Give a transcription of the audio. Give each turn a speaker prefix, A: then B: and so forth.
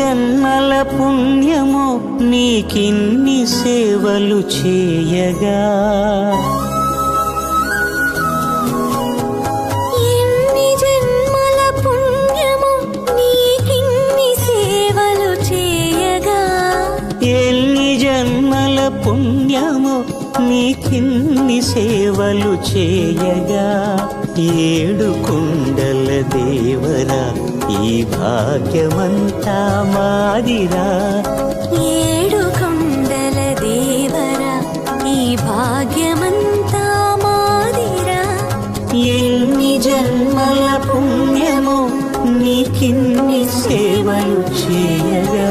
A: జన్మల పుణ్యమో నీకిన్ని సేవలు చేయగా,
B: ఎన్ని జన్మల పుణ్యమో నీకిన్ని సేవలు చేయగా,
A: ఎన్ని జన్మల పుణ్యమో నీకిన్ని సేవలు చేయగా, ఏడు కుండల దేవరా ఈ భాగ్యమంతా మాదిరా,
B: ఏడు కొండల దేవరా ఈ భాగ్యమంతా మాదిరా,
A: ఎన్ని జన్మల పుణ్యమో నీకిన్ని సేవలు చేయగా.